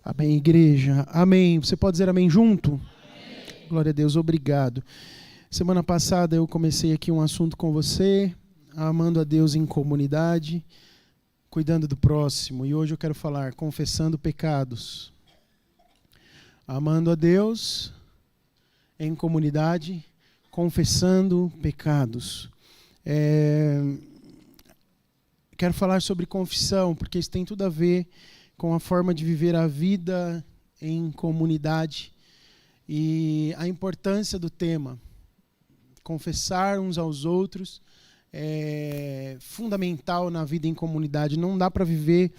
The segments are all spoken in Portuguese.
Amém, igreja. Amém. Você pode dizer amém junto? Amém. Glória a Deus, obrigado. Semana passada eu comecei aqui um assunto com você, amando a Deus em comunidade, cuidando do próximo. E hoje eu quero falar confessando pecados. Amando a Deus em comunidade, confessando pecados. Quero falar sobre confissão, porque isso tem tudo a ver com a forma de viver a vida em comunidade e a importância do tema. Confessar uns aos outros é fundamental na vida em comunidade. Não dá para viver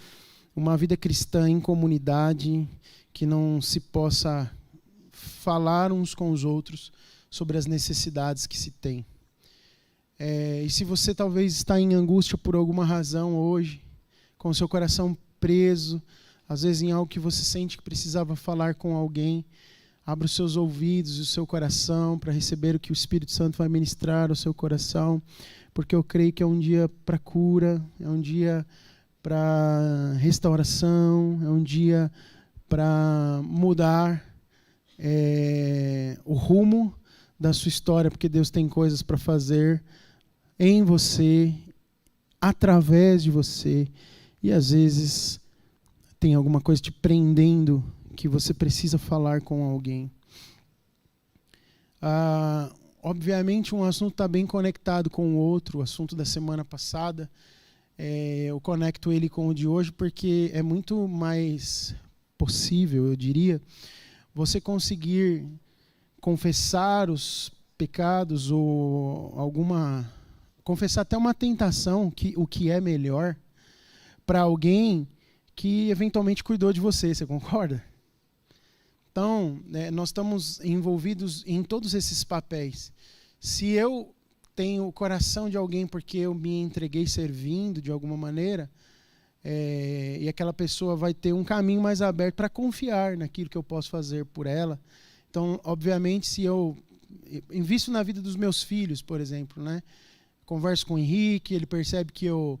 uma vida cristã em comunidade que não se possa falar uns com os outros sobre as necessidades que se tem. E se você talvez está em angústia por alguma razão hoje, com seu coração preso, às vezes em algo que você sente que precisava falar com alguém, abra os seus ouvidos e o seu coração para receber o que o Espírito Santo vai ministrar ao seu coração, porque eu creio que é um dia para cura, é um dia para restauração, é um dia para mudar o rumo da sua história, porque Deus tem coisas para fazer em você, através de você, e às vezes tem alguma coisa te prendendo que você precisa falar com alguém. Obviamente um assunto está bem conectado com o outro, o assunto da semana passada. Eu conecto ele com o de hoje porque é muito mais possível, eu diria, você conseguir confessar os pecados ou confessar até uma tentação, o que é melhor, para alguém que eventualmente cuidou de você, você concorda? Então, nós estamos envolvidos em todos esses papéis. Se eu tenho o coração de alguém porque eu me entreguei servindo de alguma maneira, e aquela pessoa vai ter um caminho mais aberto para confiar naquilo que eu posso fazer por ela. Então, obviamente, se eu invisto na vida dos meus filhos, por exemplo, né? Converso com o Henrique, ele percebe que eu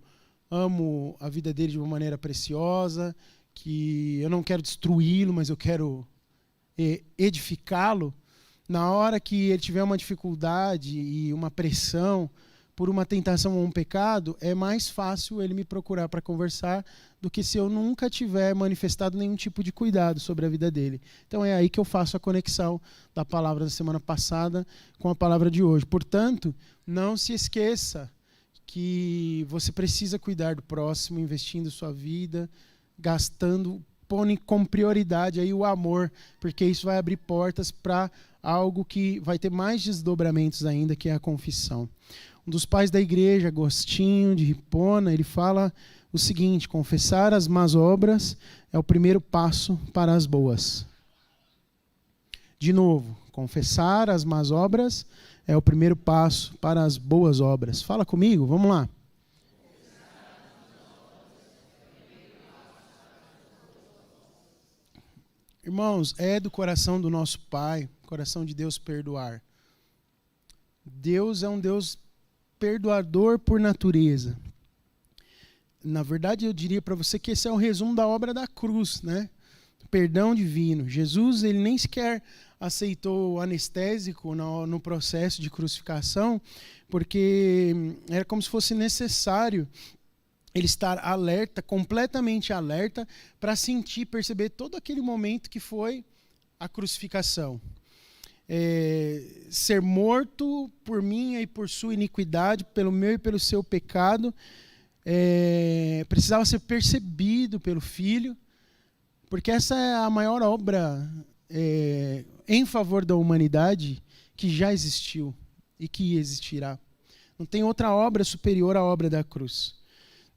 amo a vida dele de uma maneira preciosa, que eu não quero destruí-lo, mas eu quero edificá-lo. Na hora que ele tiver uma dificuldade e uma pressão por uma tentação ou um pecado, é mais fácil ele me procurar para conversar do que se eu nunca tiver manifestado nenhum tipo de cuidado sobre a vida dele. Então é aí que eu faço a conexão da palavra da semana passada com a palavra de hoje. Portanto, não se esqueça que você precisa cuidar do próximo, investindo sua vida, pondo como prioridade aí o amor, porque isso vai abrir portas para algo que vai ter mais desdobramentos ainda, que é a confissão. Um dos pais da igreja, Agostinho de Hipona, ele fala o seguinte: confessar as más obras é o primeiro passo para as boas. De novo, confessar as más obras é o primeiro passo para as boas obras. Fala comigo, vamos lá. Irmãos, é do coração do nosso Pai, coração de Deus, perdoar. Deus é um Deus perdoador por natureza. Na verdade, eu diria para você que esse é o resumo da obra da cruz, né? Perdão divino. Jesus, ele nem sequer aceitou o anestésico no processo de crucificação, porque era como se fosse necessário ele estar alerta, completamente alerta, para sentir, perceber todo aquele momento que foi a crucificação. Ser morto por minha e por sua iniquidade, pelo meu e pelo seu pecado, precisava ser percebido pelo Filho, porque essa é a maior obra em favor da humanidade que já existiu e que existirá. Não tem outra obra superior à obra da cruz.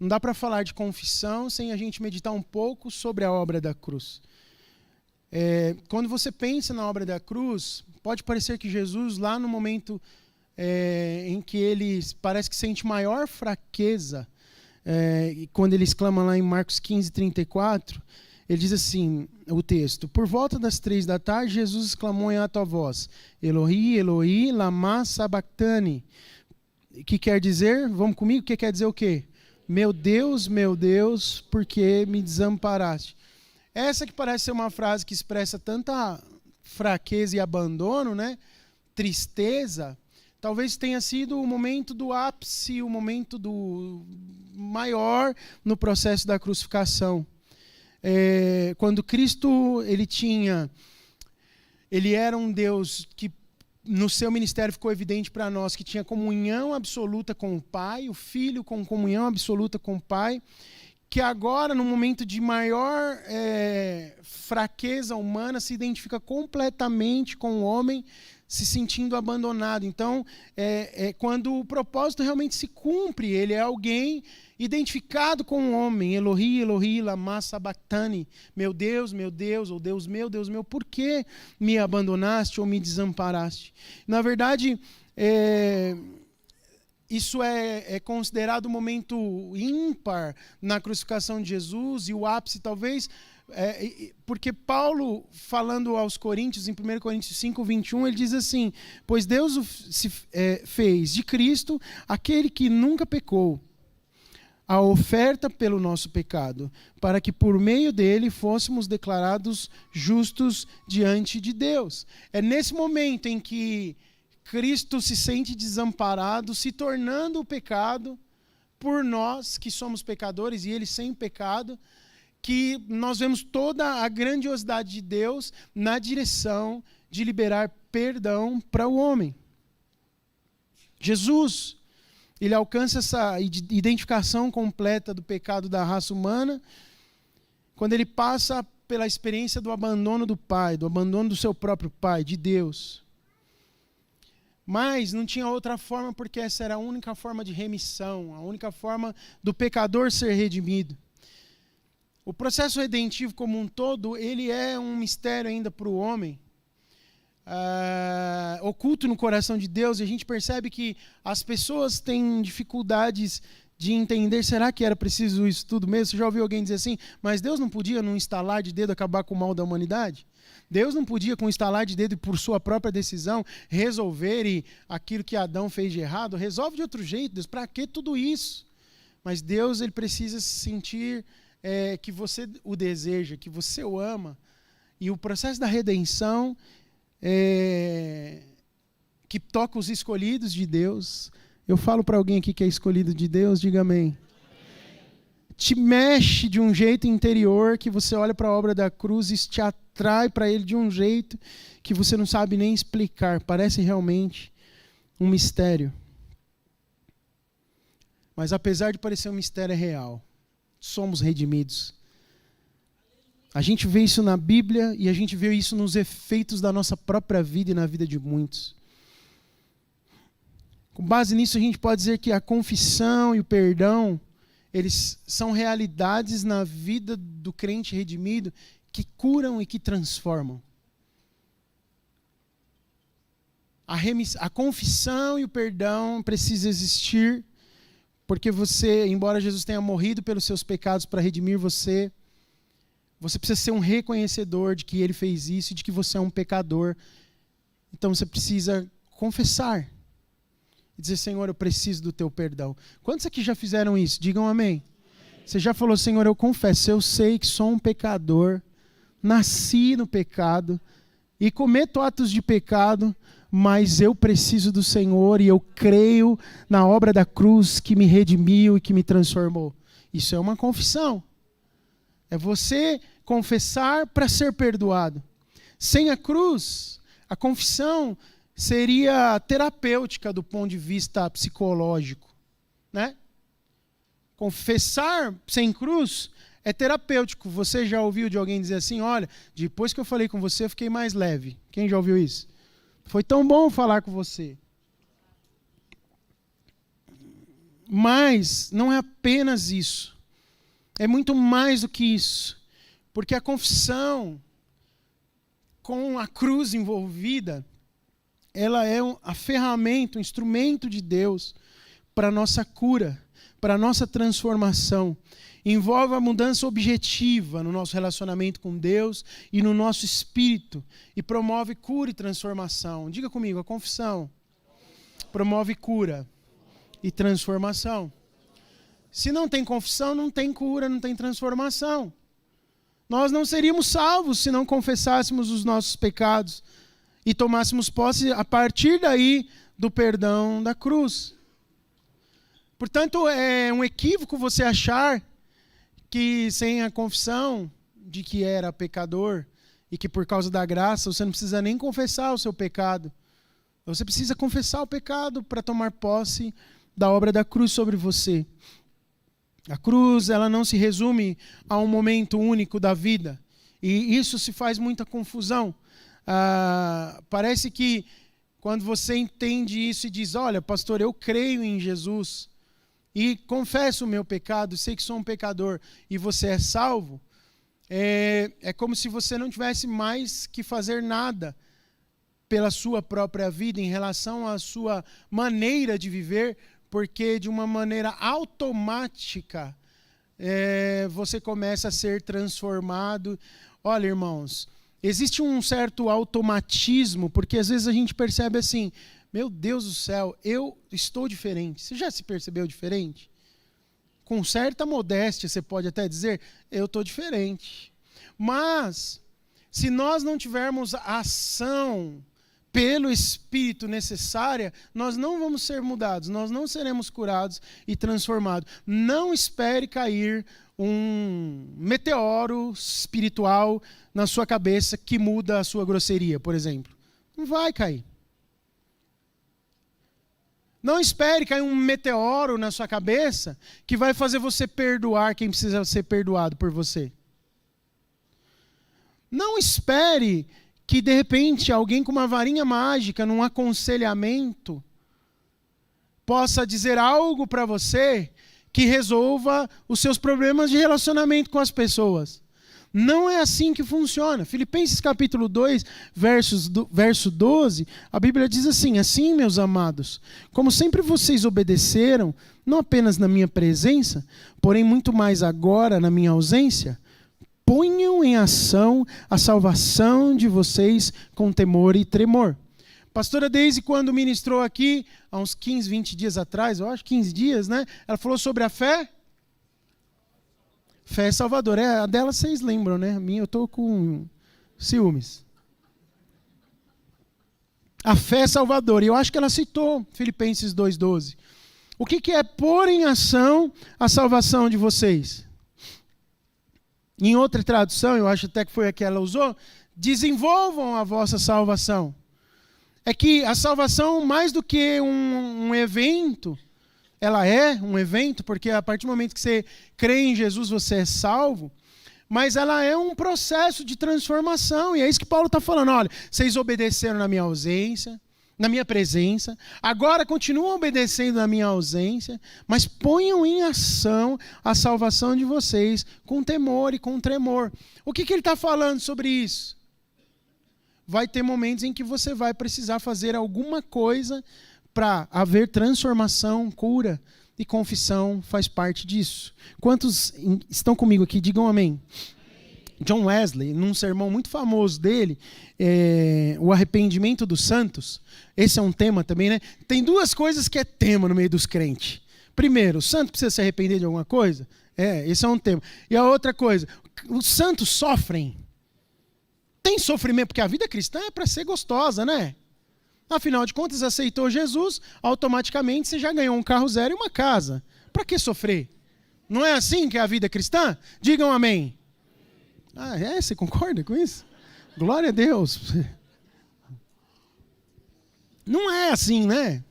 Não dá para falar de confissão sem a gente meditar um pouco sobre a obra da cruz. Quando você pensa na obra da cruz, pode parecer que Jesus, lá no momento em que ele parece que sente maior fraqueza, quando ele exclama lá em Marcos 15:34, ele diz assim, o texto: por volta das 3 da tarde, Jesus exclamou em alta voz: Eloi, Eloi, lama sabachthani. Que quer dizer, vamos comigo, que quer dizer o quê? Meu Deus, por que me desamparaste? Essa que parece ser uma frase que expressa tanta fraqueza e abandono, né? Tristeza, talvez tenha sido o momento do ápice, o momento do maior no processo da crucificação. Quando Cristo ele era um Deus que no seu ministério ficou evidente para nós que tinha comunhão absoluta com o Pai, o Filho com comunhão absoluta com o Pai, que agora, no momento de maior fraqueza humana, se identifica completamente com o homem, se sentindo abandonado. Então, quando o propósito realmente se cumpre, ele é alguém identificado com o homem. Elohi, Elohi, lama sabachthani. Meu Deus, ou Deus meu, por que me abandonaste ou me desamparaste? Na verdade, isso é considerado um momento ímpar na crucificação de Jesus, e o ápice talvez, porque Paulo, falando aos Coríntios, em 1 Coríntios 5, 21, ele diz assim: pois Deus fez de Cristo aquele que nunca pecou, a oferta pelo nosso pecado, para que por meio dele fôssemos declarados justos diante de Deus. É nesse momento em que Cristo se sente desamparado, se tornando o pecado por nós que somos pecadores e ele sem pecado, que nós vemos toda a grandiosidade de Deus na direção de liberar perdão para o homem. Jesus, ele alcança essa identificação completa do pecado da raça humana quando ele passa pela experiência do abandono do Pai, do abandono do seu próprio Pai, de Deus. Mas não tinha outra forma, porque essa era a única forma de remissão, a única forma do pecador ser redimido. O processo redentivo como um todo, ele é um mistério ainda para o homem, oculto no coração de Deus, e a gente percebe que as pessoas têm dificuldades de entender, será que era preciso isso tudo mesmo? Você já ouviu alguém dizer assim, mas Deus não podia, num estalar de dedo, acabar com o mal da humanidade? Deus não podia, com um estalar de dedo e por sua própria decisão, resolver aquilo que Adão fez de errado? Resolve de outro jeito, Deus, para que tudo isso? Mas Deus, ele precisa sentir que você o deseja, que você o ama. E o processo da redenção, que toca os escolhidos de Deus. Eu falo para alguém aqui que é escolhido de Deus, diga amém. Te mexe de um jeito interior, que você olha para a obra da cruz e te atrai para ele de um jeito que você não sabe nem explicar. Parece realmente um mistério. Mas apesar de parecer um mistério, é real. Somos redimidos. A gente vê isso na Bíblia e a gente vê isso nos efeitos da nossa própria vida e na vida de muitos. Com base nisso, a gente pode dizer que a confissão e o perdão, eles são realidades na vida do crente redimido que curam e que transformam. A confissão e o perdão precisam existir, porque você, embora Jesus tenha morrido pelos seus pecados para redimir você, você precisa ser um reconhecedor de que ele fez isso e de que você é um pecador. Então você precisa confessar e dizer, Senhor, eu preciso do teu perdão. Quantos aqui já fizeram isso? Digam amém. Você já falou, Senhor, eu confesso, eu sei que sou um pecador, nasci no pecado e cometo atos de pecado, mas eu preciso do Senhor e eu creio na obra da cruz que me redimiu e que me transformou. Isso é uma confissão. É você confessar para ser perdoado. Sem a cruz, a confissão seria terapêutica do ponto de vista psicológico, né? Confessar sem cruz é terapêutico. Você já ouviu de alguém dizer assim, olha, depois que eu falei com você, eu fiquei mais leve. Quem já ouviu isso? Foi tão bom falar com você. Mas não é apenas isso. É muito mais do que isso. Porque a confissão, com a cruz envolvida, ela é a ferramenta, o instrumento de Deus para a nossa cura, para a nossa transformação. Envolve a mudança objetiva no nosso relacionamento com Deus e no nosso espírito. E promove cura e transformação. Diga comigo, a confissão promove cura e transformação. Se não tem confissão, não tem cura, não tem transformação. Nós não seríamos salvos se não confessássemos os nossos pecados e tomássemos posse a partir daí do perdão da cruz. Portanto, é um equívoco você achar que sem a confissão de que era pecador e que por causa da graça você não precisa nem confessar o seu pecado. Você precisa confessar o pecado para tomar posse da obra da cruz sobre você. A cruz, ela não se resume a um momento único da vida. E isso se faz muita confusão. Parece que quando você entende isso e diz, olha, pastor, eu creio em Jesus e confesso o meu pecado, sei que sou um pecador e você é salvo, é como se você não tivesse mais que fazer nada pela sua própria vida em relação à sua maneira de viver, porque de uma maneira automática você começa a ser transformado. Olha, irmãos, existe um certo automatismo, porque às vezes a gente percebe assim, meu Deus do céu, eu estou diferente. Você já se percebeu diferente? Com certa modéstia você pode até dizer, eu estou diferente. Mas, se nós não tivermos a ação pelo Espírito necessária, nós não vamos ser mudados, nós não seremos curados e transformados. Não espere cair um meteoro espiritual na sua cabeça que muda a sua grosseria, por exemplo. Não vai cair. Não espere cair um meteoro na sua cabeça que vai fazer você perdoar quem precisa ser perdoado por você. Não espere que, de repente, alguém com uma varinha mágica, num aconselhamento, possa dizer algo para você que resolva os seus problemas de relacionamento com as pessoas. Não é assim que funciona. Filipenses capítulo 2, verso 12, a Bíblia diz assim, assim, meus amados, como sempre vocês obedeceram, não apenas na minha presença, porém muito mais agora na minha ausência, ponham em ação a salvação de vocês com temor e tremor. Pastora Deise, quando ministrou aqui, há uns 15, 20 dias atrás, eu acho 15 dias, né? Ela falou sobre a fé. Fé salvadora. A dela vocês lembram, né? A minha eu estou com ciúmes. A fé salvadora. E eu acho que ela citou Filipenses 2,12. O que é pôr em ação a salvação de vocês? Em outra tradução, eu acho até que foi a que ela usou, desenvolvam a vossa salvação. É que a salvação, mais do que um evento, ela é um evento, porque a partir do momento que você crê em Jesus, você é salvo, mas ela é um processo de transformação, e é isso que Paulo está falando. Olha, vocês obedeceram na minha ausência, na minha presença, agora continuam obedecendo na minha ausência, mas ponham em ação a salvação de vocês com temor e com tremor. O que ele está falando sobre isso? Vai ter momentos em que você vai precisar fazer alguma coisa para haver transformação, cura, e confissão faz parte disso. Quantos estão comigo aqui? Digam amém. John Wesley, num sermão muito famoso dele, o arrependimento dos santos, esse é um tema também, né? Tem duas coisas que é tema no meio dos crentes. Primeiro, o santo precisa se arrepender de alguma coisa? Esse é um tema. E a outra coisa, os santos sofrem. Tem sofrimento, porque a vida cristã é para ser gostosa, né? Afinal de contas, aceitou Jesus, automaticamente você já ganhou um carro zero e uma casa. Para que sofrer? Não é assim que é a vida cristã? Digam amém. Você concorda com isso? Glória a Deus. Não é assim, né?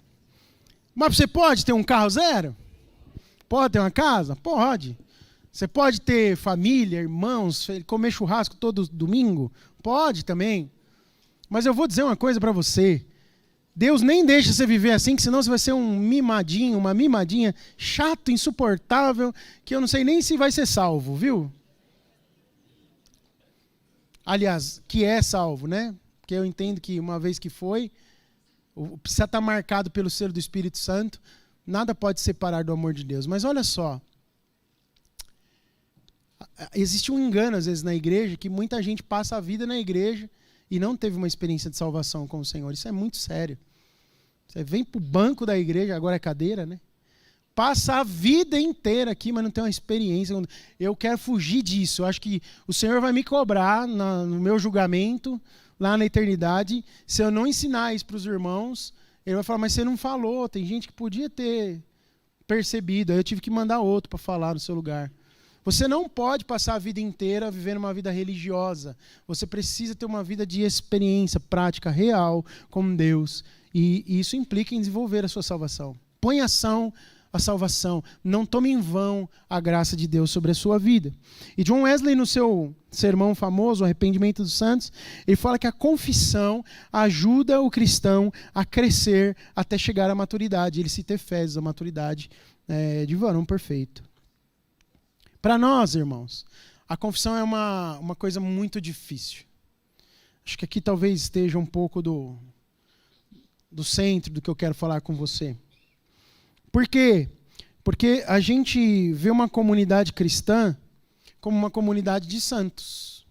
Mas você pode ter um carro zero? Pode ter uma casa? Pode. Você pode ter família, irmãos, comer churrasco todo domingo? Pode também. Mas eu vou dizer uma coisa para você. Deus nem deixa você viver assim, que senão você vai ser um mimadinho, uma mimadinha, chato, insuportável, que eu não sei nem se vai ser salvo, viu? Aliás, que é salvo, né? Porque eu entendo que uma vez que foi, precisa estar marcado pelo selo do Espírito Santo, nada pode separar do amor de Deus. Mas olha só, existe um engano às vezes na igreja, que muita gente passa a vida na igreja e não teve uma experiência de salvação com o Senhor. Isso é muito sério. Você vem para o banco da igreja, agora é cadeira, né? passa a vida inteira aqui, mas não tem uma experiência. Eu quero fugir disso. Eu acho que o Senhor vai me cobrar no meu julgamento, lá na eternidade, se eu não ensinar isso para os irmãos. Ele vai falar, mas você não falou, tem gente que podia ter percebido, aí eu tive que mandar outro para falar no seu lugar. Você não pode passar a vida inteira vivendo uma vida religiosa. Você precisa ter uma vida de experiência prática, real, com Deus. E isso implica em desenvolver a sua salvação. Põe em ação a salvação. Não tome em vão a graça de Deus sobre a sua vida. E John Wesley, no seu sermão famoso, O Arrependimento dos Santos, ele fala que a confissão ajuda o cristão a crescer até chegar à maturidade. Ele cita Efésios, a maturidade de varão perfeito. Para nós, irmãos, a confissão é uma coisa muito difícil. Acho que aqui talvez esteja um pouco do centro do que eu quero falar com você. Por quê? Porque a gente vê uma comunidade cristã como uma comunidade de santos.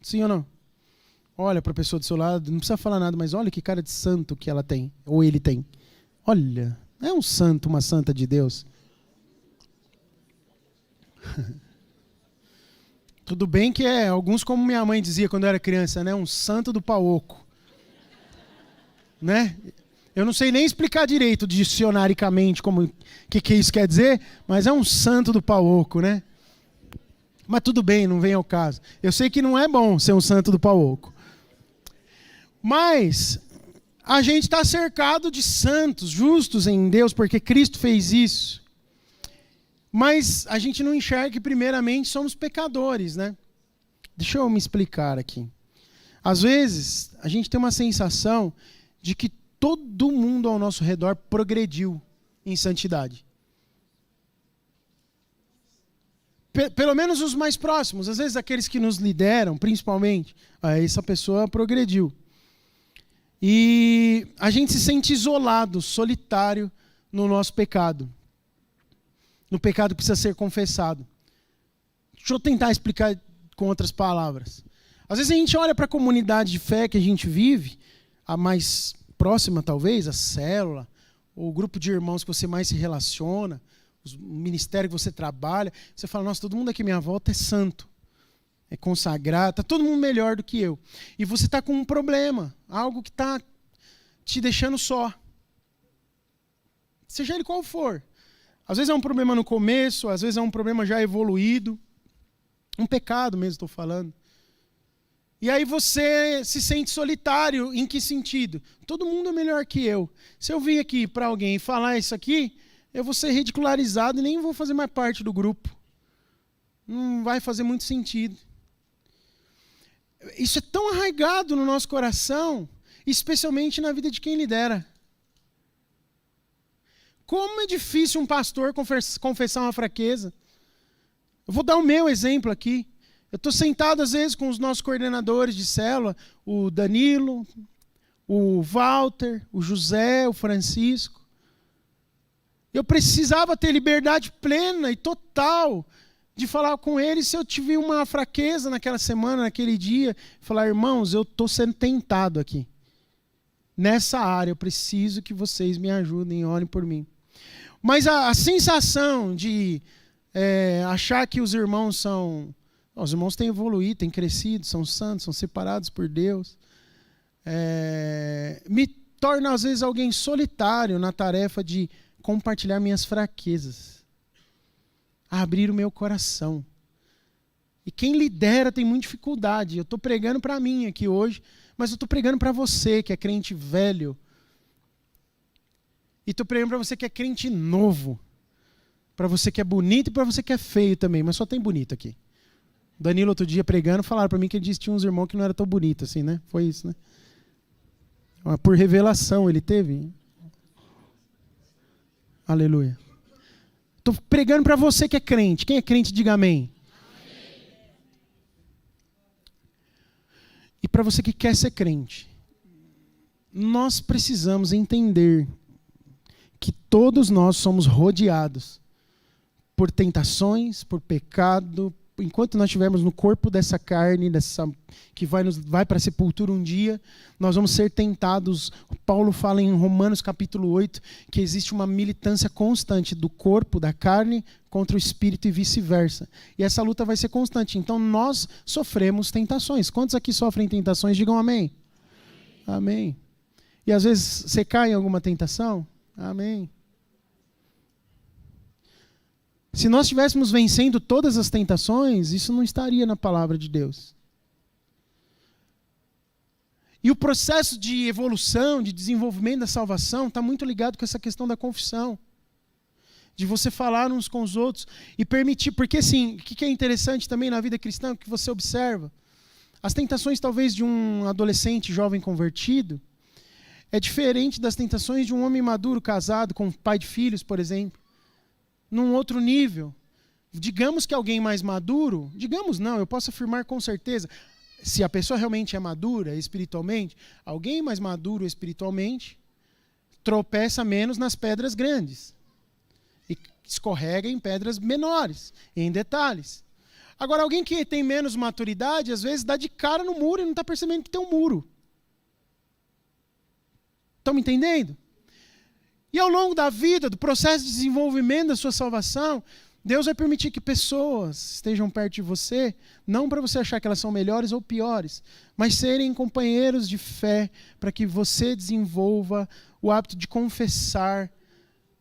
Sim ou não? Olha para a pessoa do seu lado, não precisa falar nada, mas olha que cara de santo que ela tem, ou ele tem. Olha, é um santo, uma santa de Deus. Tudo bem que alguns, como minha mãe dizia quando eu era criança, né, um santo do pau oco. Né? Eu não sei nem explicar direito dicionaricamente o que isso quer dizer, mas é um santo do pau oco, né? Mas tudo bem, não vem ao caso. Eu sei que não é bom ser um santo do pau oco. Mas a gente está cercado de santos, justos em Deus, porque Cristo fez isso. Mas a gente não enxerga que primeiramente somos pecadores, né? Deixa eu me explicar aqui. Às vezes, a gente tem uma sensação de que todo mundo ao nosso redor progrediu em santidade. Pelo menos os mais próximos, às vezes aqueles que nos lideram, principalmente, essa pessoa progrediu. E a gente se sente isolado, solitário no nosso pecado. No pecado que precisa ser confessado. Deixa eu tentar explicar com outras palavras. Às vezes a gente olha para a comunidade de fé que a gente vive, a mais próxima talvez, a célula, ou o grupo de irmãos que você mais se relaciona, o ministério que você trabalha, você fala, nossa, todo mundo aqui à minha volta é santo, é consagrado, está todo mundo melhor do que eu. E você está com um problema, algo que está te deixando só. Seja ele qual for. Às vezes é um problema no começo, às vezes é um problema já evoluído. Um pecado mesmo, estou falando. E aí você se sente solitário, em que sentido? Todo mundo é melhor que eu. Se eu vir aqui para alguém falar isso aqui, eu vou ser ridicularizado e nem vou fazer mais parte do grupo. Não vai fazer muito sentido. Isso é tão arraigado no nosso coração, especialmente na vida de quem lidera. Como é difícil um pastor confessar uma fraqueza. Eu vou dar o meu exemplo aqui. Eu estou sentado, às vezes, com os nossos coordenadores de célula, o Danilo, o Walter, o José, o Francisco. Eu precisava ter liberdade plena e total de falar com eles se eu tive uma fraqueza naquela semana, naquele dia. Falar, irmãos, eu estou sendo tentado aqui. Nessa área, eu preciso que vocês me ajudem, orem por mim. Mas a sensação de achar que os irmãos são... Os irmãos têm evoluído, têm crescido, são santos, são separados por Deus. Me torna, às vezes, alguém solitário na tarefa de compartilhar minhas fraquezas. Abrir o meu coração. E quem lidera tem muita dificuldade. Eu estou pregando para mim aqui hoje, mas eu estou pregando para você que é crente velho. E estou pregando para você que é crente novo. Para você que é bonito e para você que é feio também, mas só tem bonito aqui. Danilo, outro dia pregando, falaram para mim que ele disse que tinha uns irmãos que não eram tão bonitos assim, né? Foi isso, né? Por revelação ele teve. Aleluia. Estou pregando para você que é crente. Quem é crente, diga amém. Amém. E para você que quer ser crente, nós precisamos entender que todos nós somos rodeados por tentações, por pecado, enquanto nós estivermos no corpo dessa carne, que vai para a sepultura um dia, nós vamos ser tentados. Paulo fala em Romanos capítulo 8 que existe uma militância constante do corpo, da carne, contra o espírito e vice-versa. E essa luta vai ser constante. Então nós sofremos tentações. Quantos aqui sofrem tentações? Digam amém. Amém. E às vezes você cai em alguma tentação? Amém. Se nós estivéssemos vencendo todas as tentações, isso não estaria na palavra de Deus. E o processo de evolução, de desenvolvimento da salvação, está muito ligado com essa questão da confissão. De você falar uns com os outros e permitir. Porque assim, o que é interessante também na vida cristã, que você observa, as tentações talvez de um adolescente jovem convertido, é diferente das tentações de um homem maduro, casado, com pai de filhos, por exemplo. Num outro nível. Digamos que alguém mais maduro, digamos não, eu posso afirmar com certeza, se a pessoa realmente é madura espiritualmente, alguém mais maduro espiritualmente tropeça menos nas pedras grandes e escorrega em pedras menores, em detalhes. Agora, alguém que tem menos maturidade, às vezes dá de cara no muro e não está percebendo que tem um muro. Estão me entendendo? E ao longo da vida, do processo de desenvolvimento da sua salvação, Deus vai permitir que pessoas estejam perto de você, não para você achar que elas são melhores ou piores, mas serem companheiros de fé, para que você desenvolva o hábito de confessar,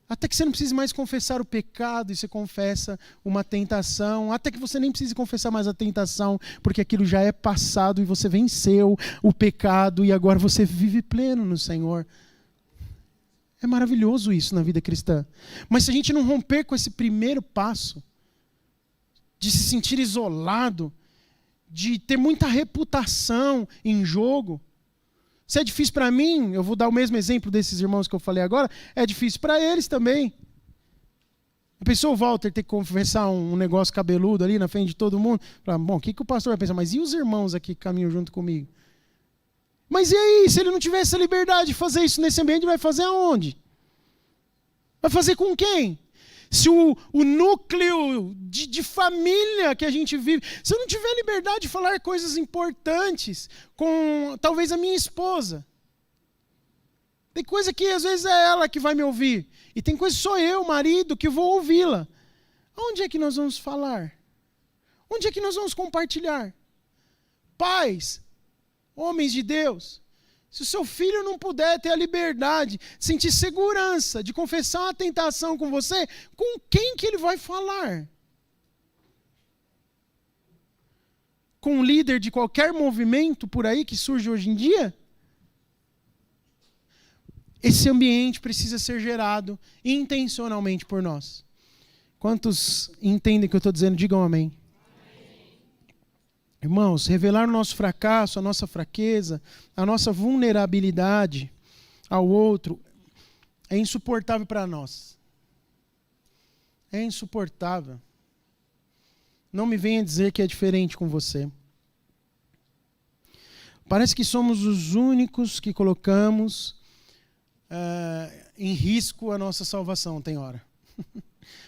até que você não precise mais confessar o pecado, e você confessa uma tentação, até que você nem precise confessar mais a tentação, porque aquilo já é passado e você venceu o pecado e agora você vive pleno no Senhor. É maravilhoso isso na vida cristã. Mas se a gente não romper com esse primeiro passo, de se sentir isolado, de ter muita reputação em jogo, se é difícil para mim, eu vou dar o mesmo exemplo desses irmãos que eu falei agora, é difícil para eles também. Pensou o Walter ter que confessar um negócio cabeludo ali na frente de todo mundo? Bom, o que o pastor vai pensar? Mas e os irmãos aqui que caminham junto comigo? Mas e aí, se ele não tiver essa liberdade de fazer isso nesse ambiente, vai fazer aonde? Vai fazer com quem? Se o núcleo de família que a gente vive, se eu não tiver liberdade de falar coisas importantes com talvez a minha esposa, tem coisa que às vezes é ela que vai me ouvir, e tem coisa que sou eu, marido, que vou ouvi-la. Onde é que nós vamos falar? Onde é que nós vamos compartilhar? Pais, homens de Deus, se o seu filho não puder ter a liberdade, sentir segurança de confessar uma tentação com você, com quem que ele vai falar? Com um líder de qualquer movimento por aí que surge hoje em dia? Esse ambiente precisa ser gerado intencionalmente por nós. Quantos entendem o que eu estou dizendo? Digam amém. Irmãos, revelar o nosso fracasso, a nossa fraqueza, a nossa vulnerabilidade ao outro é insuportável para nós. É insuportável. Não me venha dizer que é diferente com você. Parece que somos os únicos que colocamos em risco a nossa salvação, tem hora.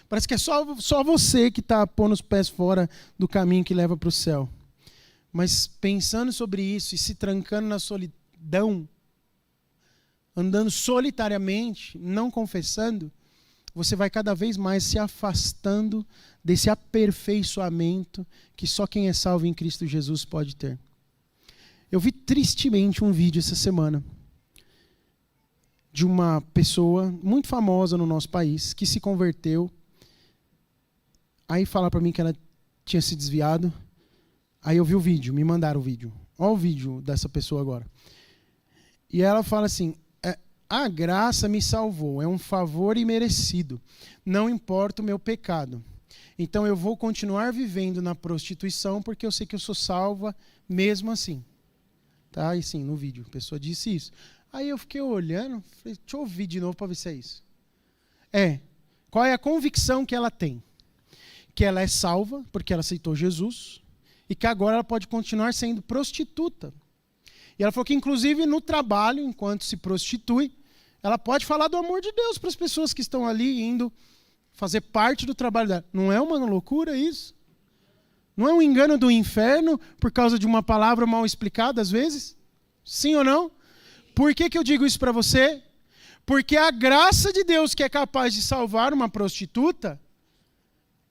Parece que é só você que está pondo os pés fora do caminho que leva para o céu. Mas pensando sobre isso e se trancando na solidão, andando solitariamente, não confessando, você vai cada vez mais se afastando desse aperfeiçoamento que só quem é salvo em Cristo Jesus pode ter. Eu vi tristemente um vídeo essa semana de uma pessoa muito famosa no nosso país que se converteu. Aí fala para mim que ela tinha se desviado. Aí eu vi o vídeo, me mandaram o vídeo. Olha o vídeo dessa pessoa agora. E ela fala assim: a graça me salvou, é um favor imerecido. Não importa o meu pecado. Então eu vou continuar vivendo na prostituição porque eu sei que eu sou salva mesmo assim. Tá? E sim, no vídeo, a pessoa disse isso. Aí eu fiquei olhando, falei, deixa eu ouvir de novo para ver se é isso. Qual é a convicção que ela tem? Que ela é salva porque ela aceitou Jesus e que agora ela pode continuar sendo prostituta. E ela falou que inclusive no trabalho, enquanto se prostitui, ela pode falar do amor de Deus para as pessoas que estão ali indo fazer parte do trabalho dela. Não é uma loucura isso? Não é um engano do inferno por causa de uma palavra mal explicada às vezes? Sim ou não? Por que eu digo isso para você? Porque a graça de Deus que é capaz de salvar uma prostituta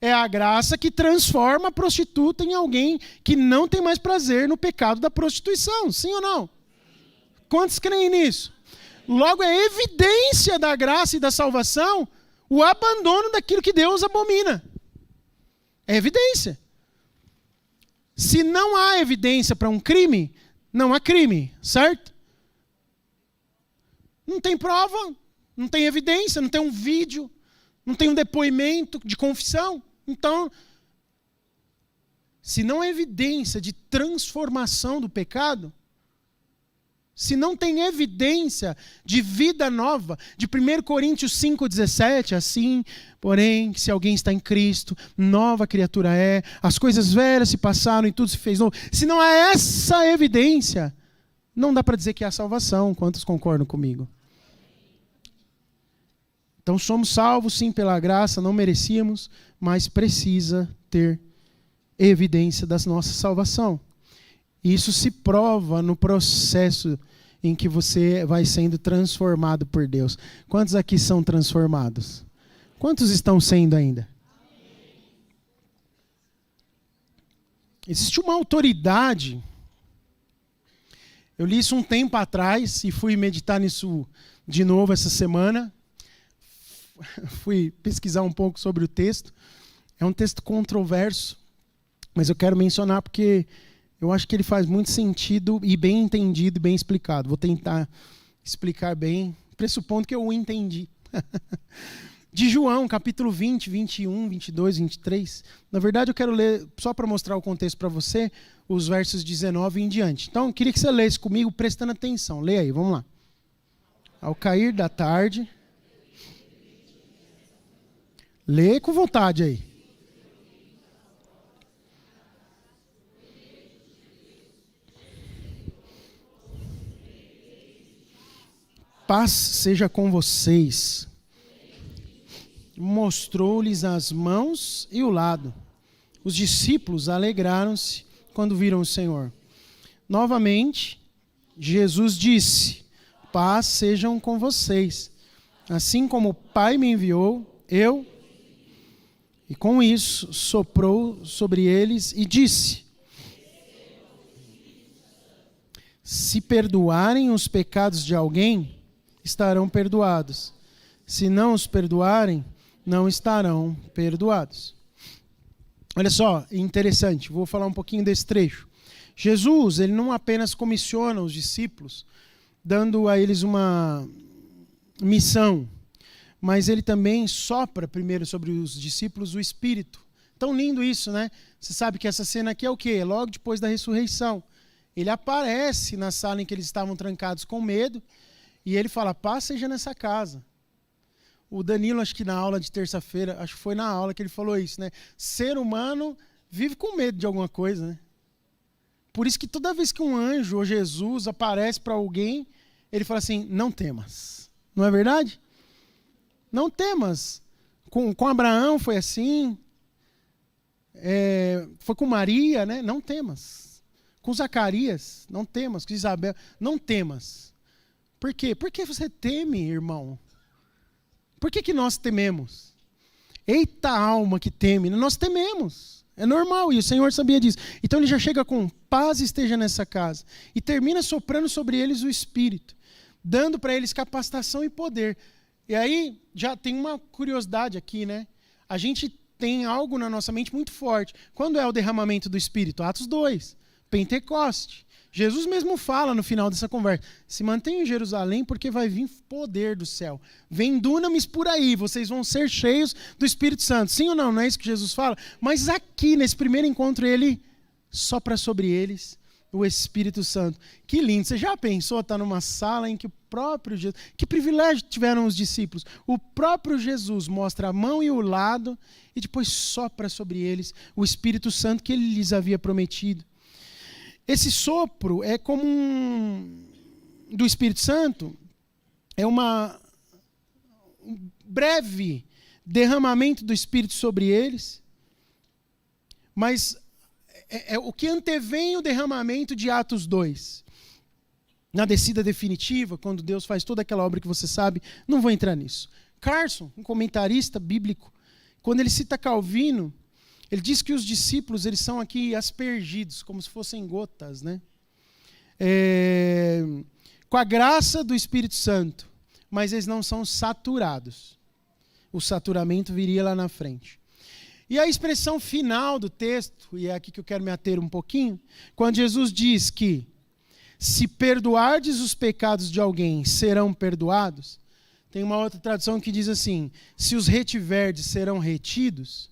é a graça que transforma a prostituta em alguém que não tem mais prazer no pecado da prostituição. Sim ou não? Quantos creem nisso? Logo, é evidência da graça e da salvação o abandono daquilo que Deus abomina. É evidência. Se não há evidência para um crime, não há crime, certo? Não tem prova, não tem evidência, não tem um vídeo, não tem um depoimento de confissão. Então, se não há evidência de transformação do pecado, se não tem evidência de vida nova, de 1 Coríntios 5,17, assim, porém, se alguém está em Cristo, nova criatura é, as coisas velhas se passaram e tudo se fez novo. Se não há essa evidência, não dá para dizer que há salvação. Quantos concordam comigo? Então somos salvos sim pela graça, não merecíamos, mas precisa ter evidência da nossa salvação. Isso se prova no processo em que você vai sendo transformado por Deus. Quantos aqui são transformados? Quantos estão sendo ainda? Existe uma autoridade. Eu li isso um tempo atrás e fui meditar nisso de novo essa semana. Fui pesquisar um pouco sobre o texto. É um texto controverso, mas eu quero mencionar porque eu acho que ele faz muito sentido e bem entendido e bem explicado. Vou tentar explicar bem, pressupondo que eu o entendi. De João, capítulo 20, 21, 22, 23. Na verdade, eu quero ler, só para mostrar o contexto para você, os versos 19 em diante. Então, eu queria que você lesse comigo, prestando atenção. Lê aí, vamos lá. Ao cair da tarde... Lê com vontade aí. Paz seja com vocês. Mostrou-lhes as mãos e o lado. Os discípulos alegraram-se quando viram o Senhor. Novamente, Jesus disse: paz sejam com vocês. Assim como o Pai me enviou, eu... E com isso soprou sobre eles e disse: se perdoarem os pecados de alguém, estarão perdoados. Se não os perdoarem, não estarão perdoados. Olha só, interessante, vou falar um pouquinho desse trecho. Jesus, ele não apenas comissiona os discípulos, dando a eles uma missão, mas ele também sopra primeiro sobre os discípulos o Espírito. Tão lindo isso, né? Você sabe que essa cena aqui é o quê? Logo depois da ressurreição. Ele aparece na sala em que eles estavam trancados com medo e ele fala: paz seja nessa casa. O Danilo, acho que na aula de terça-feira, acho que foi na aula que ele falou isso, né? Ser humano vive com medo de alguma coisa, né? Por isso que toda vez que um anjo ou Jesus aparece para alguém, ele fala assim: não temas. Não é verdade? Não temas. Com Abraão foi assim. Foi com Maria, né? Não temas. Com Zacarias, não temas. Com Isabel, não temas. Por quê? Por que você teme, irmão? Por que nós tememos? Eita alma que teme. Nós tememos. É normal, e o Senhor sabia disso. Então ele já chega com paz esteja nessa casa. E termina soprando sobre eles o Espírito, dando para eles capacitação e poder. E aí, já tem uma curiosidade aqui, né? A gente tem algo na nossa mente muito forte. Quando é o derramamento do Espírito? Atos 2, Pentecoste. Jesus mesmo fala no final dessa conversa: se mantenham em Jerusalém porque vai vir poder do céu. Vem dunamis por aí, vocês vão ser cheios do Espírito Santo. Sim ou não? Não é isso que Jesus fala? Mas aqui, nesse primeiro encontro, ele sopra sobre eles o Espírito Santo. Que lindo. Você já pensou estar numa sala em que o próprio Jesus... Que privilégio tiveram os discípulos. O próprio Jesus mostra a mão e o lado e depois sopra sobre eles o Espírito Santo que ele lhes havia prometido. Esse sopro é como do Espírito Santo, é um breve derramamento do Espírito sobre eles, mas é o que antevém o derramamento de Atos 2. Na descida definitiva, quando Deus faz toda aquela obra que você sabe, não vou entrar nisso. Carson, um comentarista bíblico, quando ele cita Calvino, ele diz que os discípulos eles são aqui aspergidos, como se fossem gotas, né? Com a graça do Espírito Santo, mas eles não são saturados. O saturamento viria lá na frente. E a expressão final do texto, e é aqui que eu quero me ater um pouquinho, quando Jesus diz que se perdoardes os pecados de alguém, serão perdoados. Tem uma outra tradução que diz assim, se os retiverdes, serão retidos.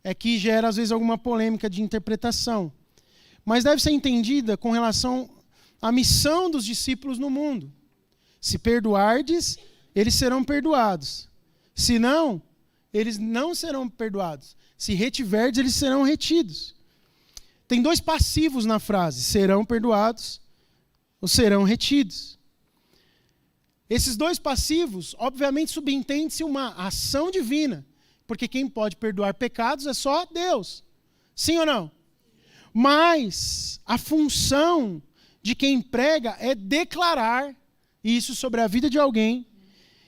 É que gera, às vezes, alguma polêmica de interpretação. Mas deve ser entendida com relação à missão dos discípulos no mundo. Se perdoardes, eles serão perdoados. Se não, eles não serão perdoados. Se retiverdes, eles serão retidos. Tem dois passivos na frase, serão perdoados ou serão retidos. Esses dois passivos, obviamente, subentende-se uma ação divina, porque quem pode perdoar pecados é só Deus. Sim ou não? Mas a função de quem prega é declarar isso sobre a vida de alguém,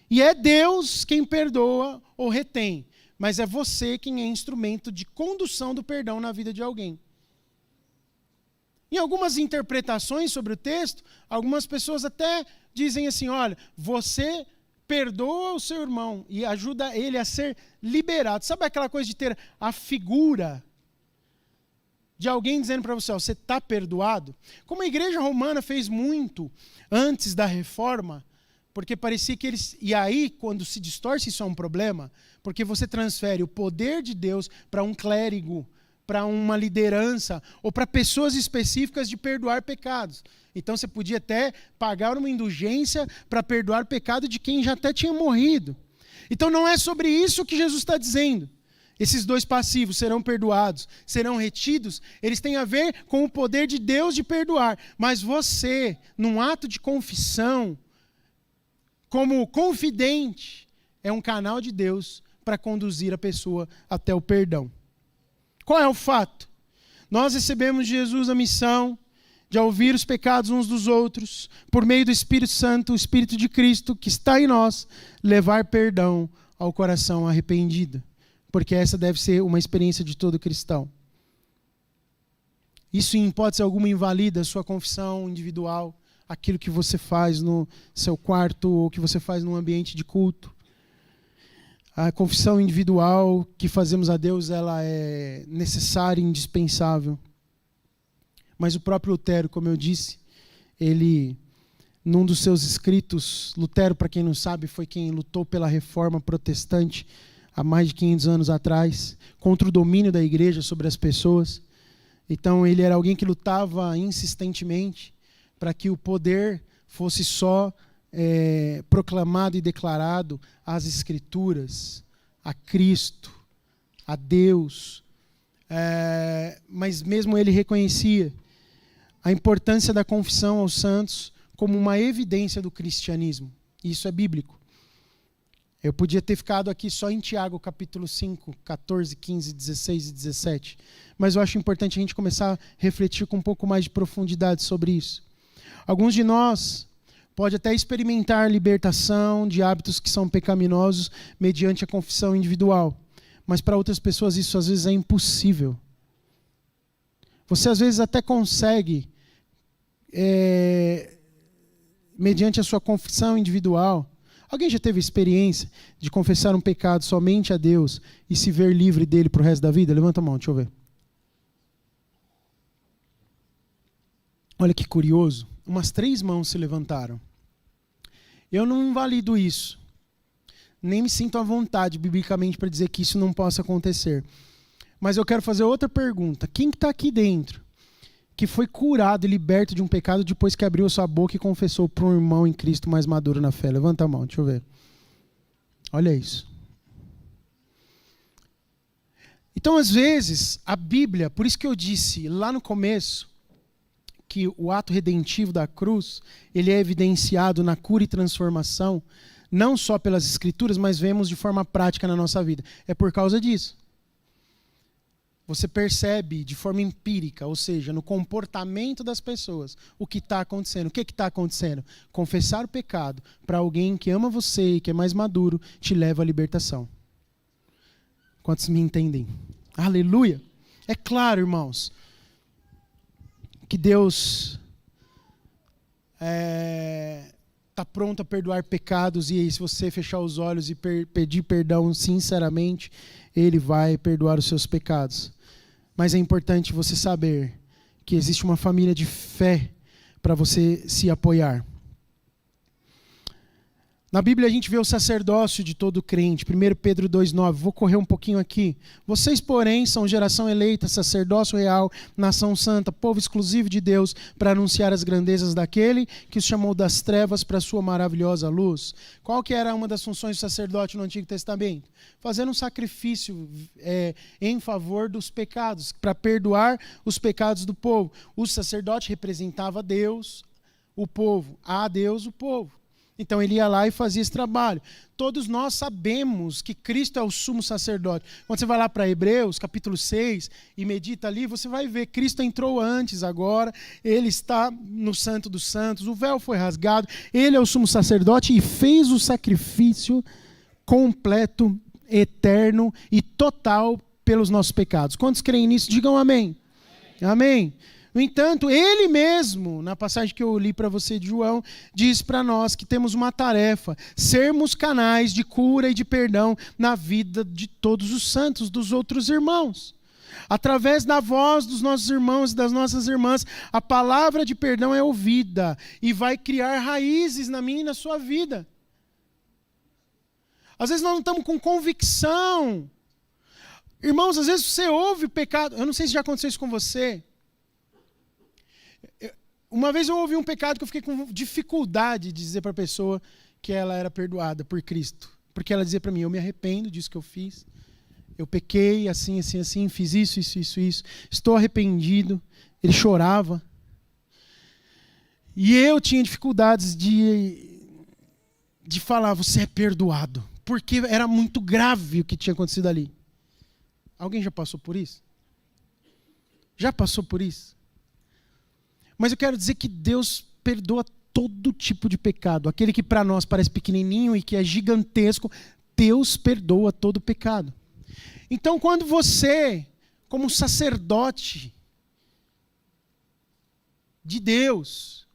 e é Deus quem perdoa ou retém, mas é você quem é instrumento de condução do perdão na vida de alguém. Em algumas interpretações sobre o texto, algumas pessoas até dizem assim, olha, você perdoa o seu irmão e ajuda ele a ser liberado. Sabe aquela coisa de ter a figura de alguém dizendo para você, ó, você está perdoado? Como a igreja romana fez muito antes da reforma, porque parecia que eles... E aí, quando se distorce, isso é um problema, porque você transfere o poder de Deus para um clérigo, para uma liderança, ou para pessoas específicas de perdoar pecados. Então você podia até pagar uma indulgência para perdoar o pecado de quem já até tinha morrido. Então não é sobre isso que Jesus está dizendo. Esses dois passivos, serão perdoados, serão retidos, eles têm a ver com o poder de Deus de perdoar. Mas você, num ato de confissão, como confidente, é um canal de Deus para conduzir a pessoa até o perdão. Qual é o fato? Nós recebemos de Jesus a missão de ouvir os pecados uns dos outros, por meio do Espírito Santo, o Espírito de Cristo que está em nós, levar perdão ao coração arrependido. Porque essa deve ser uma experiência de todo cristão. Isso, em hipótese alguma, invalida a sua confissão individual, aquilo que você faz no seu quarto ou que você faz num ambiente de culto. A confissão individual que fazemos a Deus, ela é necessária e indispensável. Mas o próprio Lutero, como eu disse, ele, num dos seus escritos, Lutero, para quem não sabe, foi quem lutou pela reforma protestante há mais de 500 anos atrás, contra o domínio da igreja sobre as pessoas. Então ele era alguém que lutava insistentemente para que o poder fosse só proclamado e declarado às Escrituras, a Cristo, a Deus. Mas mesmo ele reconhecia a importância da confissão aos santos como uma evidência do cristianismo. Isso é bíblico. Eu podia ter ficado aqui só em Tiago, capítulo 5, 14, 15, 16 e 17. Mas eu acho importante a gente começar a refletir com um pouco mais de profundidade sobre isso. Alguns de nós podem até experimentar libertação de hábitos que são pecaminosos mediante a confissão individual. Mas para outras pessoas isso às vezes é impossível. Você às vezes até consegue, mediante a sua confissão individual. Alguém já teve experiência de confessar um pecado somente a Deus e se ver livre dele para o resto da vida? Levanta a mão, deixa eu ver. Olha que curioso. Umas 3 mãos se levantaram. Eu não invalido isso. Nem me sinto à vontade, biblicamente, para dizer que isso não possa acontecer. Mas eu quero fazer outra pergunta. Quem está aqui dentro que foi curado e liberto de um pecado depois que abriu sua boca e confessou para um irmão em Cristo mais maduro na fé? Levanta a mão, deixa eu ver. Olha isso. Então, às vezes, a Bíblia, por isso que eu disse lá no começo, que o ato redentivo da cruz, ele é evidenciado na cura e transformação, não só pelas Escrituras, mas vemos de forma prática na nossa vida. É por causa disso. Você percebe de forma empírica, ou seja, no comportamento das pessoas, o que está acontecendo. O que está acontecendo? Confessar o pecado para alguém que ama você e que é mais maduro te leva à libertação. Quantos me entendem? Aleluia! É claro, irmãos, que Deus está pronto a perdoar pecados, e aí, se você fechar os olhos e pedir perdão sinceramente, Ele vai perdoar os seus pecados. Mas é importante você saber que existe uma família de fé para você se apoiar. Na Bíblia a gente vê o sacerdócio de todo crente. 1 Pedro 2,9. Vou correr um pouquinho aqui. Vocês, porém, são geração eleita, sacerdócio real, nação santa, povo exclusivo de Deus, para anunciar as grandezas daquele que os chamou das trevas para a sua maravilhosa luz. Qual que era uma das funções do sacerdote no Antigo Testamento? Fazendo um sacrifício em favor dos pecados, para perdoar os pecados do povo. O sacerdote representava Deus, o povo. A Deus, o povo. Então ele ia lá e fazia esse trabalho. Todos nós sabemos que Cristo é o sumo sacerdote. Quando você vai lá para Hebreus, capítulo 6, e medita ali, você vai ver, Cristo entrou antes agora, ele está no Santo dos Santos, o véu foi rasgado, ele é o sumo sacerdote e fez o sacrifício completo, eterno e total pelos nossos pecados. Quantos creem nisso? Digam amém. Amém. No entanto, ele mesmo, na passagem que eu li para você de João, diz para nós que temos uma tarefa, sermos canais de cura e de perdão na vida de todos os santos, dos outros irmãos. Através da voz dos nossos irmãos e das nossas irmãs, a palavra de perdão é ouvida e vai criar raízes na minha e na sua vida. Às vezes nós não estamos com convicção. Irmãos, às vezes você ouve o pecado, eu não sei se já aconteceu isso com você. Uma vez eu ouvi um pecado que eu fiquei com dificuldade de dizer para a pessoa que ela era perdoada por Cristo. Porque ela dizia para mim, eu me arrependo disso que eu fiz. Eu pequei assim, assim, assim, fiz isso. Estou arrependido. Ele chorava. E eu tinha dificuldades de falar, você é perdoado. Porque era muito grave o que tinha acontecido ali. Alguém já passou por isso? Já passou por isso? Mas eu quero dizer que Deus perdoa todo tipo de pecado. Aquele que para nós parece pequenininho e que é gigantesco, Deus perdoa todo pecado. Então, quando você, como sacerdote de Deus,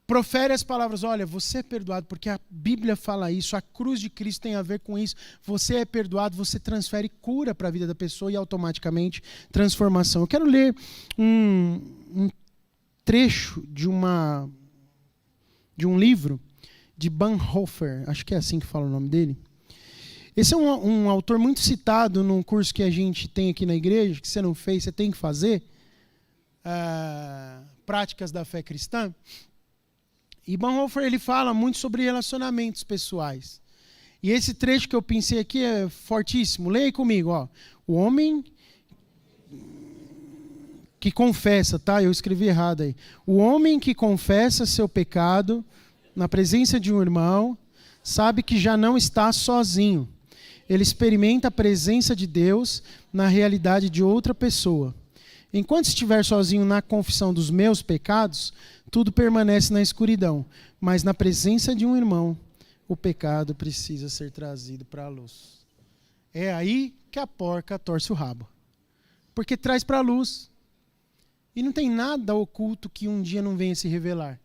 profere as palavras, olha, você é perdoado, porque a Bíblia fala isso, a cruz de Cristo tem a ver com isso, você é perdoado, você transfere cura para a vida da pessoa e automaticamente transformação. Eu quero ler um trecho de um livro de Bonhoeffer, acho que é assim que fala o nome dele. Esse é um autor muito citado num curso que a gente tem aqui na igreja, que você não fez, você tem que fazer, Práticas da Fé Cristã. E Bonhoeffer, ele fala muito sobre relacionamentos pessoais. E esse trecho que eu pensei aqui é fortíssimo. Leia comigo, ó. O homem que confessa, tá? Eu escrevi errado aí. O homem que confessa seu pecado na presença de um irmão, sabe que já não está sozinho. Ele experimenta a presença de Deus na realidade de outra pessoa. Enquanto estiver sozinho na confissão dos meus pecados, tudo permanece na escuridão. Mas na presença de um irmão, o pecado precisa ser trazido para a luz. É aí que a porca torce o rabo. Porque traz para a luz. E não tem nada oculto que um dia não venha se revelar.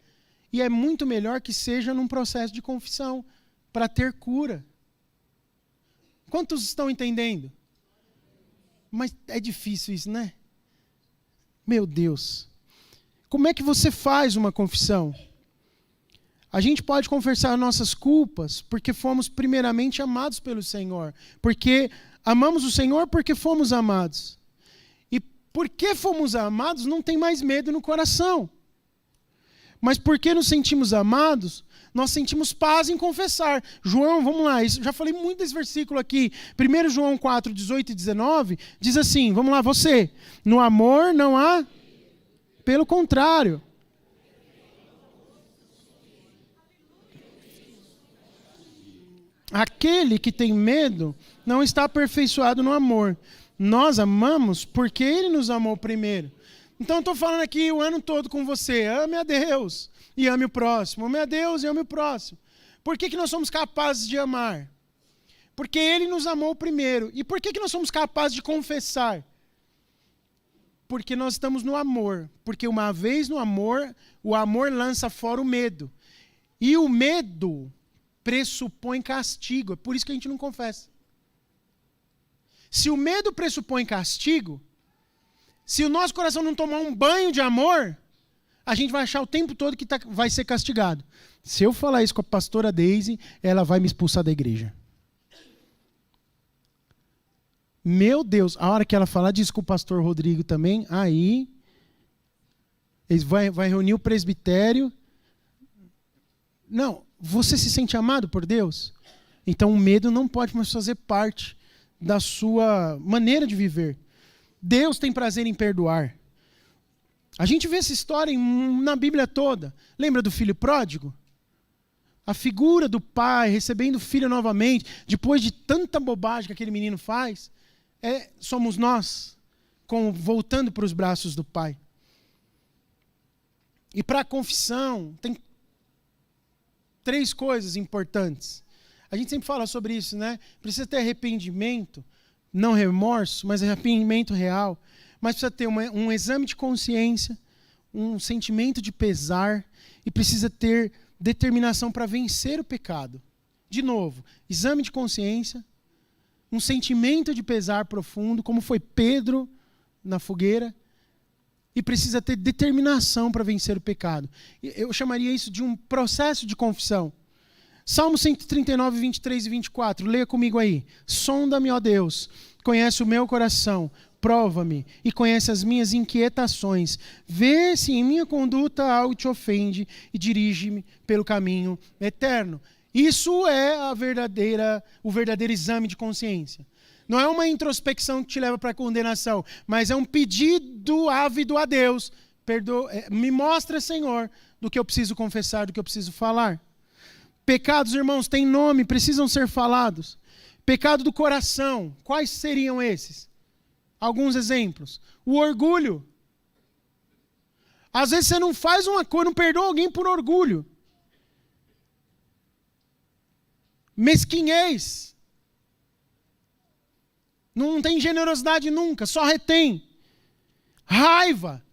E é muito melhor que seja num processo de confissão, para ter cura. Quantos estão entendendo? Mas é difícil isso, né? Meu Deus. Como é que você faz uma confissão? A gente pode confessar nossas culpas porque fomos primeiramente amados pelo Senhor. Porque amamos o Senhor porque fomos amados. E porque fomos amados, não tem mais medo no coração. Mas porque nos sentimos amados, nós sentimos paz em confessar. João, vamos lá, já falei muito desse versículo aqui. 1 João 4, 18 e 19, diz assim, vamos lá, você. No amor não há, pelo contrário. Aquele que tem medo não está aperfeiçoado no amor. Nós amamos porque Ele nos amou primeiro. Então eu estou falando aqui o ano todo com você. Ame a Deus e ame o próximo. Ame a Deus e ame o próximo. Por que nós somos capazes de amar? Porque Ele nos amou primeiro. E por que nós somos capazes de confessar? Porque nós estamos no amor. Porque uma vez no amor, o amor lança fora o medo. E o medo pressupõe castigo. É por isso que a gente não confessa. Se o medo pressupõe castigo, se o nosso coração não tomar um banho de amor, a gente vai achar o tempo todo que vai ser castigado. Se eu falar isso com a pastora Daisy, ela vai me expulsar da igreja. Meu Deus, a hora que ela falar disso com o pastor Rodrigo também, aí eles vai reunir o presbitério. Não, você se sente amado por Deus? Então o medo não pode mais fazer parte da sua maneira de viver. Deus tem prazer em perdoar. A gente vê essa história na Bíblia toda. Lembra do filho pródigo? A figura do pai recebendo o filho novamente, depois de tanta bobagem que aquele menino faz, somos nós, voltando para os braços do pai. E para a confissão, tem 3 coisas importantes. A gente sempre fala sobre isso, né? Precisa ter arrependimento, não remorso, mas arrependimento real. Mas precisa ter um exame de consciência, um sentimento de pesar e precisa ter determinação para vencer o pecado. De novo, exame de consciência, um sentimento de pesar profundo, como foi Pedro na fogueira, e precisa ter determinação para vencer o pecado. Eu chamaria isso de um processo de confissão. Salmo 139, 23 e 24, leia comigo aí. Sonda-me, ó Deus, conhece o meu coração, prova-me e conhece as minhas inquietações. Vê se em minha conduta algo te ofende e dirige-me pelo caminho eterno. Isso é o verdadeiro exame de consciência. Não é uma introspecção que te leva para a condenação, mas é um pedido ávido a Deus. Me mostra, Senhor, do que eu preciso confessar, do que eu preciso falar. Pecados, irmãos, têm nome, precisam ser falados. Pecado do coração, quais seriam esses? Alguns exemplos. O orgulho. Às vezes você não faz uma coisa, não perdoa alguém por orgulho. Mesquinhez. Não tem generosidade nunca, só retém. Raiva.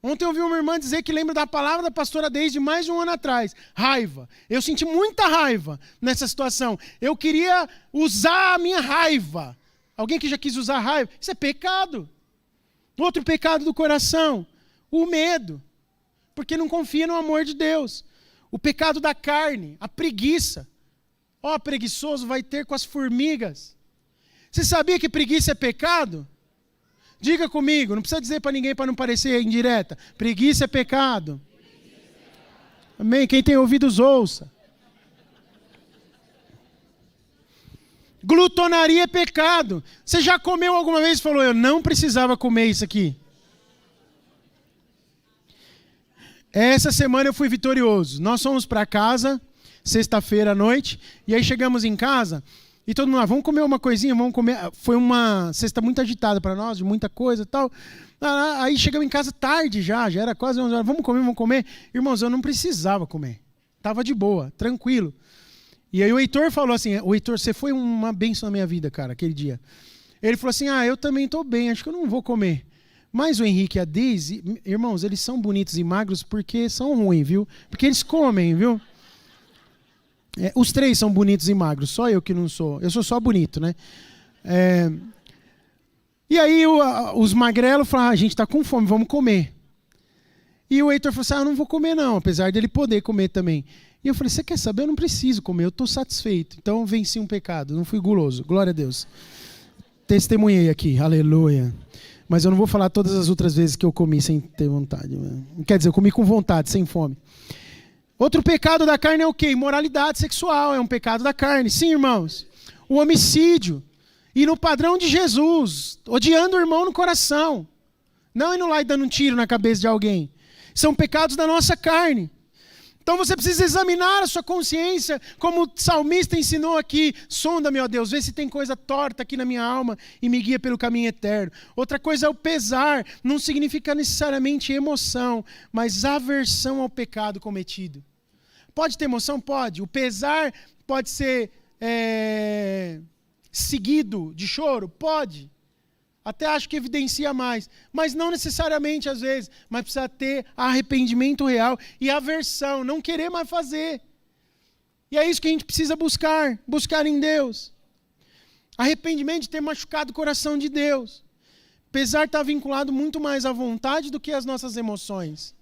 Ontem eu ouvi uma irmã dizer que lembra da palavra da pastora desde mais de um ano atrás. Raiva. Eu senti muita raiva nessa situação. Eu queria usar a minha raiva. Alguém que já quis usar raiva? Isso é pecado. Outro pecado do coração. O medo. Porque não confia no amor de Deus. O pecado da carne. A preguiça. Preguiçoso vai ter com as formigas. Você sabia que preguiça é pecado? Diga comigo, não precisa dizer para ninguém para não parecer indireta. Preguiça é pecado. Amém? Quem tem ouvidos, ouça. Glutonaria é pecado. Você já comeu alguma vez e falou, eu não precisava comer isso aqui? Essa semana eu fui vitorioso. Nós fomos para casa, sexta-feira à noite, e aí chegamos em casa... E todo mundo, vamos comer uma coisinha, vamos comer. Foi uma sexta muito agitada para nós, de muita coisa e tal. Aí chegamos em casa tarde já era quase 11 horas. Vamos comer. Irmãos, eu não precisava comer. Estava de boa, tranquilo. E aí o Heitor falou assim, Heitor, você foi uma bênção na minha vida, cara, aquele dia. Ele falou assim, eu também estou bem, acho que eu não vou comer. Mas o Henrique e a Deise, irmãos, eles são bonitos e magros porque são ruins, viu? Porque eles comem, viu? Os 3 são bonitos e magros, só eu que não sou. Eu sou só bonito, né? E aí os magrelos falaram, a gente está com fome, vamos comer. E o Heitor falou assim, eu não vou comer não, apesar dele poder comer também. E eu falei, você quer saber? Eu não preciso comer, eu estou satisfeito. Então eu venci um pecado, não fui guloso. Glória a Deus. Testemunhei aqui, aleluia. Mas eu não vou falar todas as outras vezes que eu comi sem ter vontade. Quer dizer, eu comi com vontade, sem fome. Outro pecado da carne é o quê? Imoralidade sexual, é um pecado da carne. Sim, irmãos. O homicídio. E no padrão de Jesus, odiando o irmão no coração. Não indo lá e dando um tiro na cabeça de alguém. São pecados da nossa carne. Então você precisa examinar a sua consciência, como o salmista ensinou aqui. Sonda-me, ó Deus, vê se tem coisa torta aqui na minha alma e me guia pelo caminho eterno. Outra coisa é o pesar. Não significa necessariamente emoção, mas aversão ao pecado cometido. Pode ter emoção? Pode. O pesar pode ser seguido de choro? Pode. Até acho que evidencia mais. Mas não necessariamente às vezes. Mas precisa ter arrependimento real e aversão. Não querer mais fazer. E é isso que a gente precisa buscar. Buscar em Deus. Arrependimento de ter machucado o coração de Deus. Pesar está vinculado muito mais à vontade do que às nossas emoções.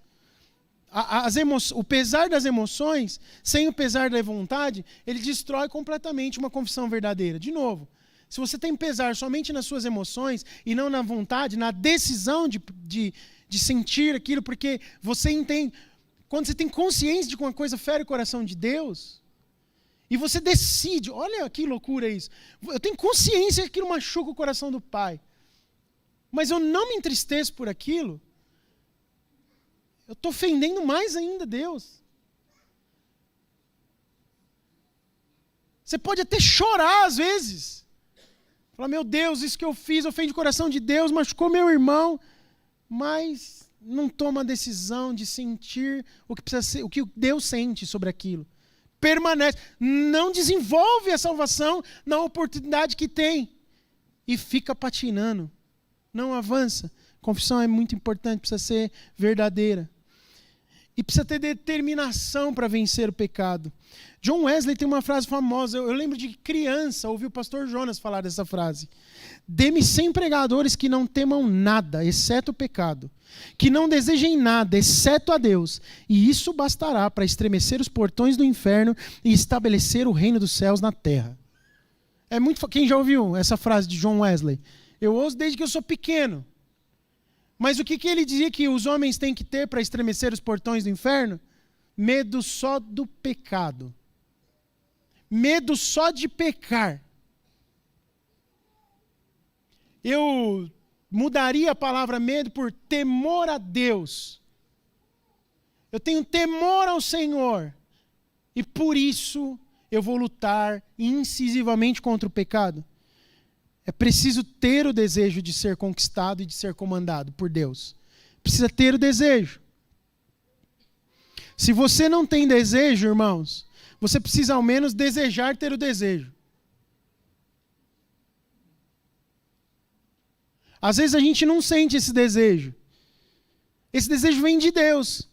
O pesar das emoções, sem o pesar da vontade, ele destrói completamente uma confissão verdadeira. De novo. Se você tem pesar somente nas suas emoções e não na vontade, na decisão de sentir aquilo, porque você entende, quando você tem consciência de que uma coisa fere o coração de Deus, e você decide, olha que loucura isso, eu tenho consciência que aquilo machuca o coração do Pai, mas eu não me entristeço por aquilo, eu estou ofendendo mais ainda Deus. Você pode até chorar às vezes, falar, meu Deus, isso que eu fiz ofende o coração de Deus, machucou meu irmão, mas não toma a decisão de sentir o que precisa ser, o que Deus sente sobre aquilo. Permanece, não desenvolve a salvação na oportunidade que tem e fica patinando, não avança. Confissão é muito importante, precisa ser verdadeira. E precisa ter determinação para vencer o pecado. John Wesley tem uma frase famosa, eu lembro de criança, ouvi o pastor Jonas falar dessa frase. Dê-me 100 pregadores que não temam nada, exceto o pecado, que não desejem nada, exceto a Deus, e isso bastará para estremecer os portões do inferno e estabelecer o reino dos céus na terra. Quem já ouviu essa frase de John Wesley? Eu ouço desde que eu sou pequeno. Mas o que ele dizia que os homens têm que ter para estremecer os portões do inferno? Medo só do pecado. Medo só de pecar. Eu mudaria a palavra medo por temor a Deus. Eu tenho temor ao Senhor. E por isso eu vou lutar incisivamente contra o pecado. É preciso ter o desejo de ser conquistado e de ser comandado por Deus. Precisa ter o desejo. Se você não tem desejo, irmãos, você precisa ao menos desejar ter o desejo. Às vezes a gente não sente esse desejo. Esse desejo vem de Deus.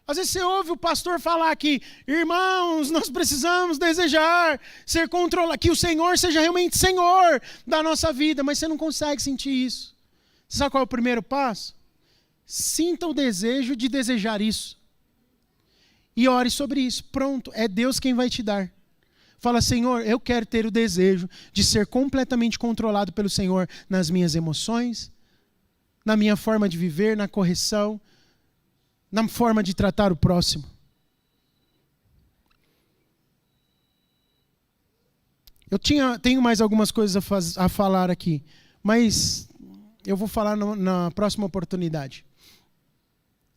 Às vezes você ouve o pastor falar que, irmãos, nós precisamos desejar ser controlado, que o Senhor seja realmente Senhor da nossa vida, mas você não consegue sentir isso. Você sabe qual é o primeiro passo? Sinta o desejo de desejar isso. E ore sobre isso. Pronto, é Deus quem vai te dar. Fala, Senhor, eu quero ter o desejo de ser completamente controlado pelo Senhor nas minhas emoções, na minha forma de viver, na correção, na forma de tratar o próximo. Eu tenho mais algumas coisas a falar aqui, mas eu vou falar na próxima oportunidade.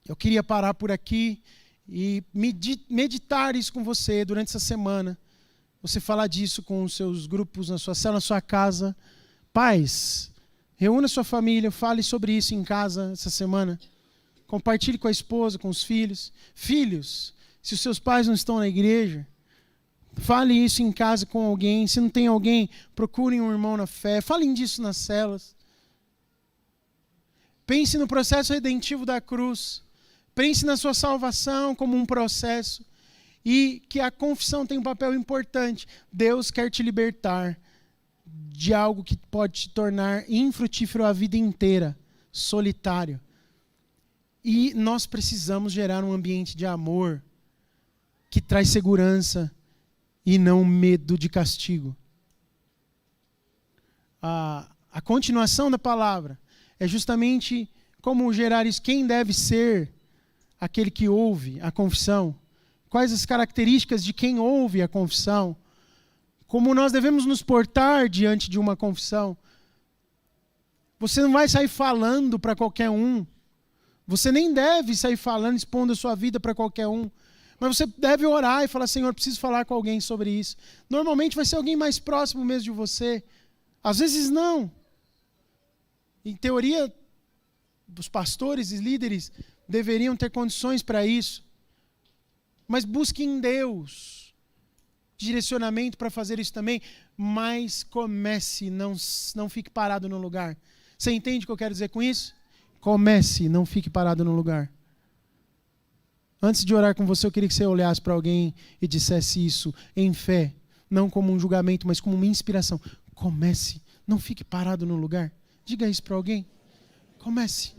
Eu queria parar por aqui e meditar isso com você durante essa semana. Você falar disso com os seus grupos, na sua cela, na sua casa. Pais, reúna sua família, fale sobre isso em casa essa semana. Compartilhe com a esposa, com os filhos. Filhos, se os seus pais não estão na igreja, fale isso em casa com alguém. Se não tem alguém, procurem um irmão na fé. Falem disso nas celas. Pense no processo redentivo da cruz. Pense na sua salvação como um processo. E que a confissão tem um papel importante. Deus quer te libertar de algo que pode te tornar infrutífero a vida inteira, solitário. E nós precisamos gerar um ambiente de amor que traz segurança e não medo de castigo. A continuação da palavra é justamente como gerar isso. Quem deve ser aquele que ouve a confissão? Quais as características de quem ouve a confissão? Como nós devemos nos portar diante de uma confissão? Você não vai sair falando para qualquer um. Você nem deve sair falando, expondo a sua vida para qualquer um. Mas você deve orar e falar, Senhor, preciso falar com alguém sobre isso. Normalmente vai ser alguém mais próximo mesmo de você. Às vezes não. Em teoria, os pastores e líderes deveriam ter condições para isso. Mas busque em Deus direcionamento para fazer isso também. Mas comece, não fique parado no lugar. Você entende o que eu quero dizer com isso? Comece, não fique parado no lugar. Antes de orar com você, eu queria que você olhasse para alguém e dissesse isso em fé. Não como um julgamento, mas como uma inspiração. Comece, não fique parado no lugar. Diga isso para alguém. Comece.